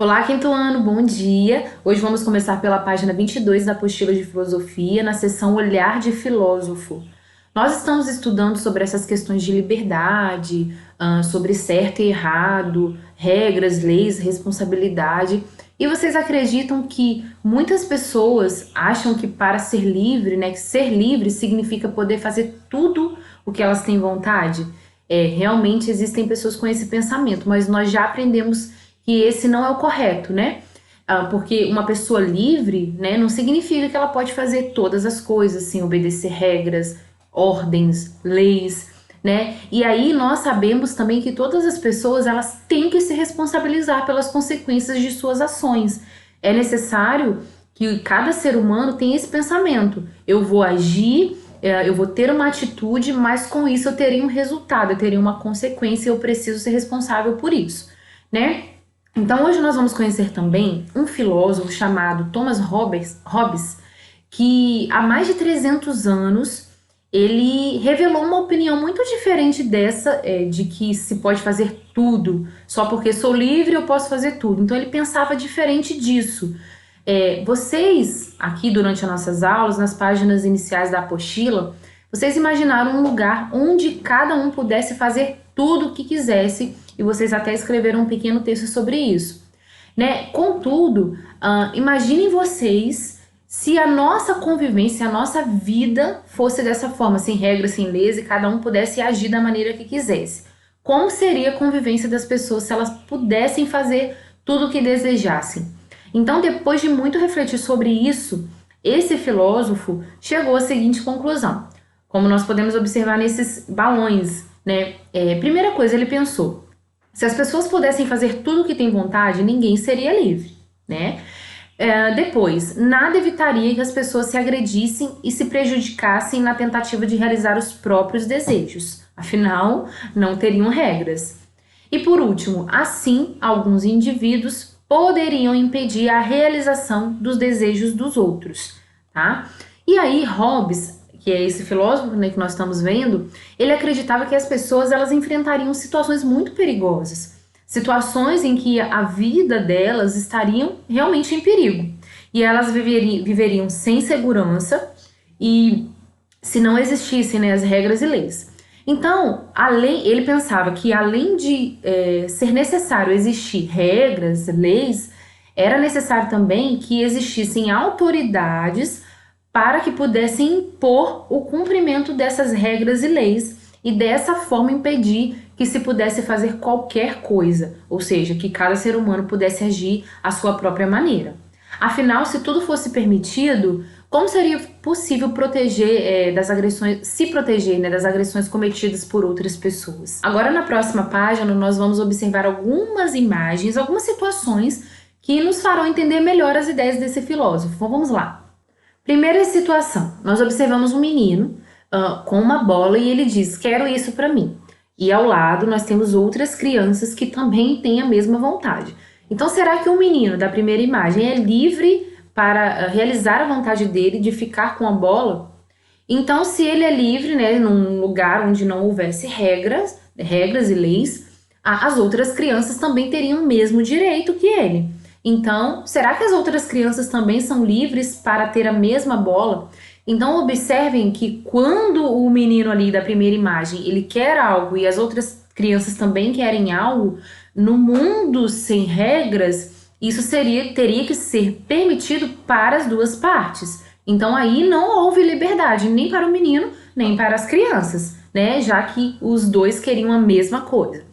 Olá, quinto ano, bom dia! Hoje vamos começar pela página 22 da apostila de filosofia, na seção Olhar de Filósofo. Nós estamos estudando sobre essas questões de liberdade, sobre certo e errado, regras, leis, responsabilidade. E vocês acreditam que muitas pessoas acham que para ser livre, né, que ser livre significa poder fazer tudo o que elas têm vontade? Realmente existem pessoas com esse pensamento, mas nós já aprendemos que esse não é o correto, né? Porque uma pessoa livre, né, não significa que ela pode fazer todas as coisas sem obedecer regras, ordens, leis, né? E aí nós sabemos também que todas as pessoas elas têm que se responsabilizar pelas consequências de suas ações. É necessário que cada ser humano tenha esse pensamento. Eu vou agir, eu vou ter uma atitude, mas com isso eu terei um resultado, eu terei uma consequência e eu preciso ser responsável por isso, né? Então hoje nós vamos conhecer também um filósofo chamado Thomas Hobbes, que há mais de 300 anos ele revelou uma opinião muito diferente dessa, de que se pode fazer tudo, só porque sou livre eu posso fazer tudo. Então ele pensava diferente disso. Vocês, aqui durante as nossas aulas, nas páginas iniciais da apostila, vocês imaginaram um lugar onde cada um pudesse fazer tudo o que quisesse e vocês até escreveram um pequeno texto sobre isso, né? Contudo, imaginem vocês se a nossa convivência, a nossa vida fosse dessa forma, sem regras, sem leis e cada um pudesse agir da maneira que quisesse. Como seria a convivência das pessoas se elas pudessem fazer tudo o que desejassem? Então, depois de muito refletir sobre isso, esse filósofo chegou à seguinte conclusão. Como nós podemos observar nesses balões, né? Primeira coisa, ele pensou: se as pessoas pudessem fazer tudo o que têm vontade, ninguém seria livre, né? Depois, nada evitaria que as pessoas se agredissem e se prejudicassem na tentativa de realizar os próprios desejos. Afinal, não teriam regras. E por último, assim, alguns indivíduos poderiam impedir a realização dos desejos dos outros, tá? E aí, Hobbes, que é esse filósofo, né, que nós estamos vendo, ele acreditava que as pessoas elas enfrentariam situações muito perigosas, situações em que a vida delas estariam realmente em perigo, e elas viveriam sem segurança e se não existissem, né, as regras e leis. Então, ele pensava que além de ser necessário existir regras, leis, era necessário também que existissem autoridades para que pudessem impor o cumprimento dessas regras e leis e dessa forma impedir que se pudesse fazer qualquer coisa, ou seja, que cada ser humano pudesse agir à sua própria maneira. Afinal, se tudo fosse permitido, como seria possível proteger das agressões, se proteger, né, das agressões cometidas por outras pessoas? Agora, na próxima página, nós vamos observar algumas imagens, algumas situações que nos farão entender melhor as ideias desse filósofo. Então, vamos lá. Primeira situação, nós observamos um menino com uma bola e ele diz: quero isso para mim. E ao lado nós temos outras crianças que também têm a mesma vontade. Então será que o menino da primeira imagem é livre para realizar a vontade dele de ficar com a bola? Então se ele é livre, né, num lugar onde não houvesse regras e leis, as outras crianças também teriam o mesmo direito que ele. Então, será que as outras crianças também são livres para ter a mesma bola? Então, observem que quando o menino ali da primeira imagem, ele quer algo e as outras crianças também querem algo, no mundo sem regras, isso teria que ser permitido para as duas partes. Então, aí não houve liberdade, nem para o menino, nem para as crianças, né? Já que os dois queriam a mesma coisa.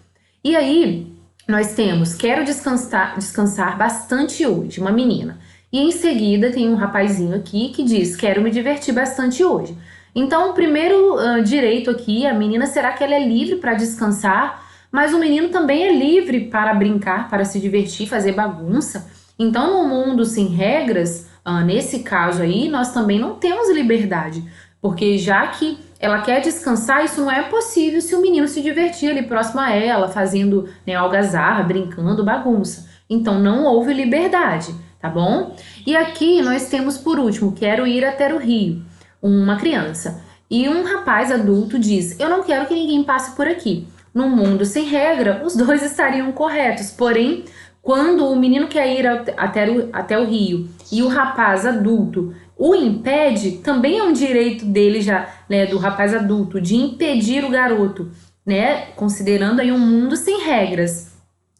E aí, nós temos: quero descansar bastante hoje, uma menina. E em seguida tem um rapazinho aqui que diz: quero me divertir bastante hoje. Então, o primeiro direito aqui, a menina, será que ela é livre para descansar? Mas o menino também é livre para brincar, para se divertir, fazer bagunça. Então, no mundo sem regras, nesse caso aí, nós também não temos liberdade. Porque já que ela quer descansar, isso não é possível se o menino se divertir ali próximo a ela, fazendo, né, algazarra, brincando, bagunça. Então não houve liberdade, tá bom? E aqui nós temos por último: quero ir até o rio, uma criança. E um rapaz adulto diz: eu não quero que ninguém passe por aqui. No mundo sem regra, os dois estariam corretos, porém, quando o menino quer ir até o rio e o rapaz adulto o impede, também é um direito dele já, né, do rapaz adulto, de impedir o garoto, né, considerando aí um mundo sem regras.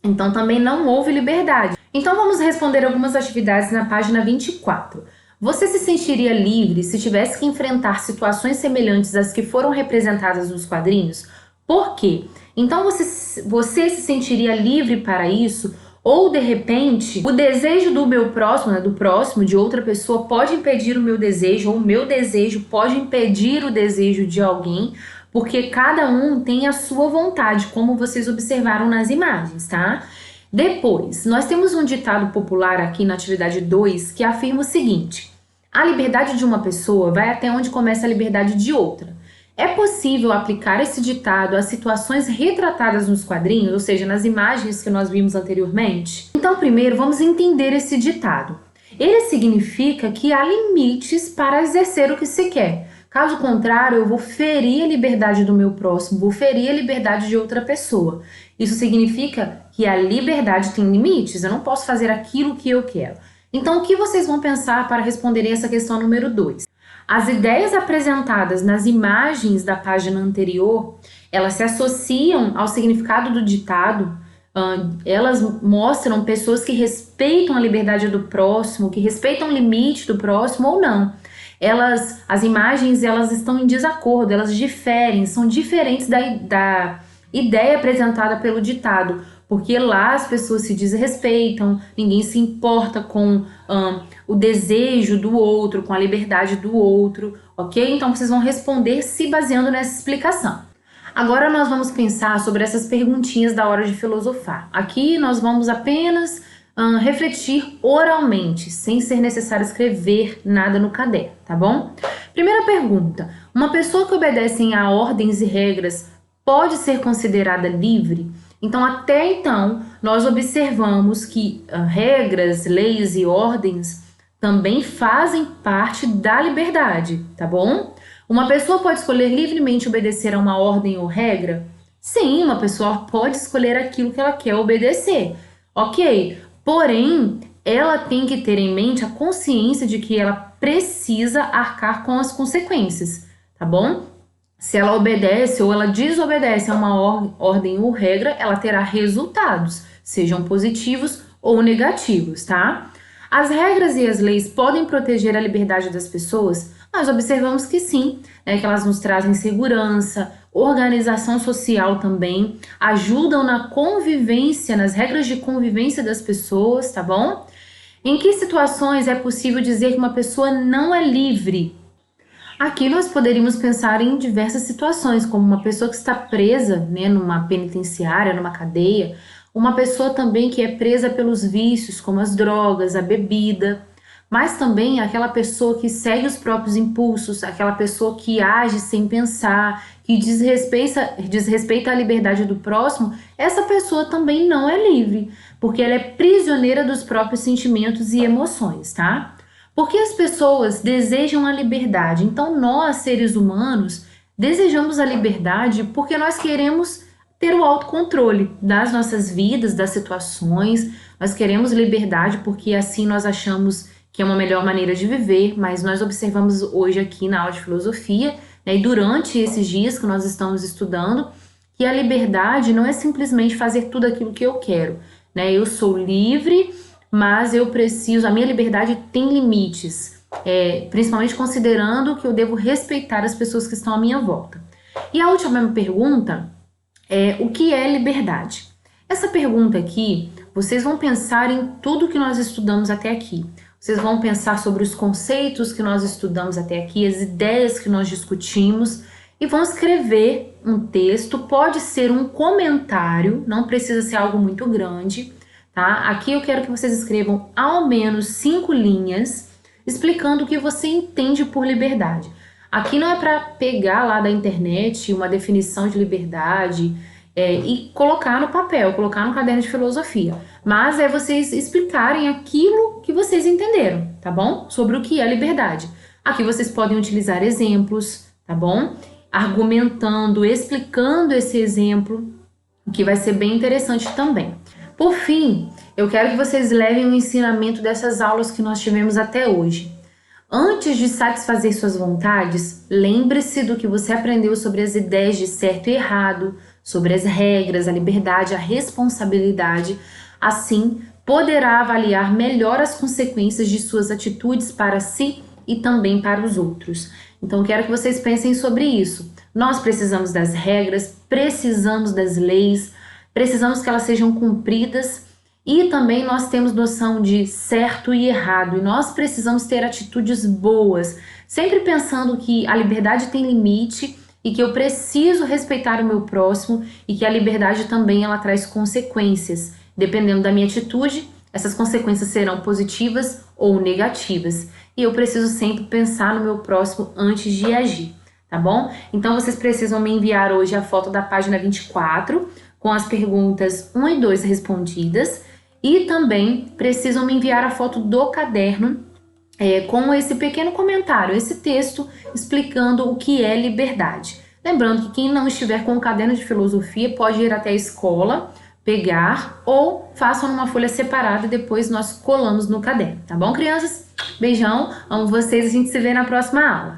Então também não houve liberdade. Então vamos responder algumas atividades na página 24. Você se sentiria livre se tivesse que enfrentar situações semelhantes às que foram representadas nos quadrinhos? Por quê? Então você se sentiria livre para isso? Ou, de repente, o desejo do meu próximo, né, do próximo, de outra pessoa, pode impedir o meu desejo, ou o meu desejo pode impedir o desejo de alguém, porque cada um tem a sua vontade, como vocês observaram nas imagens, tá? Depois, nós temos um ditado popular aqui na atividade 2 que afirma o seguinte: a liberdade de uma pessoa vai até onde começa a liberdade de outra. É possível aplicar esse ditado a situações retratadas nos quadrinhos, ou seja, nas imagens que nós vimos anteriormente? Então, primeiro, vamos entender esse ditado. Ele significa que há limites para exercer o que se quer. Caso contrário, eu vou ferir a liberdade do meu próximo, vou ferir a liberdade de outra pessoa. Isso significa que a liberdade tem limites, eu não posso fazer aquilo que eu quero. Então, o que vocês vão pensar para responderem essa questão número 2? As ideias apresentadas nas imagens da página anterior, elas se associam ao significado do ditado, elas mostram pessoas que respeitam a liberdade do próximo, que respeitam o limite do próximo ou não. As imagens, elas estão em desacordo, elas diferem, são diferentes da ideia apresentada pelo ditado, porque lá as pessoas se desrespeitam, ninguém se importa com o desejo do outro, com a liberdade do outro, ok? Então vocês vão responder se baseando nessa explicação. Agora nós vamos pensar sobre essas perguntinhas da hora de filosofar. Aqui nós vamos apenas refletir oralmente, sem ser necessário escrever nada no caderno, tá bom? Primeira pergunta: uma pessoa que obedece a ordens e regras pode ser considerada livre? Então, até então, nós observamos que regras, leis e ordens também fazem parte da liberdade, tá bom? Uma pessoa pode escolher livremente obedecer a uma ordem ou regra? Sim, uma pessoa pode escolher aquilo que ela quer obedecer, ok? Porém, ela tem que ter em mente a consciência de que ela precisa arcar com as consequências, tá bom? Se ela obedece ou ela desobedece a uma ordem ou regra, ela terá resultados, sejam positivos ou negativos, tá? As regras e as leis podem proteger a liberdade das pessoas? Nós observamos que sim, né, que elas nos trazem segurança, organização social também, ajudam na convivência, nas regras de convivência das pessoas, tá bom? Em que situações é possível dizer que uma pessoa não é livre? Aqui nós poderíamos pensar em diversas situações, como uma pessoa que está presa, né, numa penitenciária, numa cadeia, uma pessoa também que é presa pelos vícios, como as drogas, a bebida, mas também aquela pessoa que segue os próprios impulsos, aquela pessoa que age sem pensar, que desrespeita a liberdade do próximo, essa pessoa também não é livre, porque ela é prisioneira dos próprios sentimentos e emoções, tá? Porque as pessoas desejam a liberdade. Então, nós, seres humanos, desejamos a liberdade porque nós queremos ter o autocontrole das nossas vidas, das situações. Nós queremos liberdade porque assim nós achamos que é uma melhor maneira de viver, mas nós observamos hoje aqui na aula de filosofia, né, e durante esses dias que nós estamos estudando, que a liberdade não é simplesmente fazer tudo aquilo que eu quero, né? Eu sou livre, mas eu preciso, a minha liberdade tem limites, principalmente considerando que eu devo respeitar as pessoas que estão à minha volta. E a última pergunta é: o que é liberdade? Essa pergunta aqui, vocês vão pensar em tudo que nós estudamos até aqui. Vocês vão pensar sobre os conceitos que nós estudamos até aqui, as ideias que nós discutimos, e vão escrever um texto, pode ser um comentário, não precisa ser algo muito grande, tá? Aqui eu quero que vocês escrevam ao menos 5 linhas explicando o que você entende por liberdade. Aqui não é para pegar lá da internet uma definição de liberdade e colocar no papel, colocar no caderno de filosofia, mas é vocês explicarem aquilo que vocês entenderam, tá bom? Sobre o que é liberdade. Aqui vocês podem utilizar exemplos, tá bom? Argumentando, explicando esse exemplo, o que vai ser bem interessante também. Por fim, eu quero que vocês levem o ensinamento dessas aulas que nós tivemos até hoje. Antes de satisfazer suas vontades, lembre-se do que você aprendeu sobre as ideias de certo e errado, sobre as regras, a liberdade, a responsabilidade. Assim, poderá avaliar melhor as consequências de suas atitudes para si e também para os outros. Então, quero que vocês pensem sobre isso. Nós precisamos das regras, precisamos das leis, precisamos que elas sejam cumpridas e também nós temos noção de certo e errado e nós precisamos ter atitudes boas, sempre pensando que a liberdade tem limite e que eu preciso respeitar o meu próximo e que a liberdade também ela traz consequências. Dependendo da minha atitude, essas consequências serão positivas ou negativas. E eu preciso sempre pensar no meu próximo antes de agir, tá bom? Então vocês precisam me enviar hoje a foto da página 24 com as perguntas 1 e 2 respondidas e também precisam me enviar a foto do caderno com esse pequeno comentário, esse texto explicando o que é liberdade. Lembrando que quem não estiver com o caderno de filosofia pode ir até a escola, pegar ou façam numa folha separada e depois nós colamos no caderno, tá bom, crianças? Beijão, amo vocês, a gente se vê na próxima aula.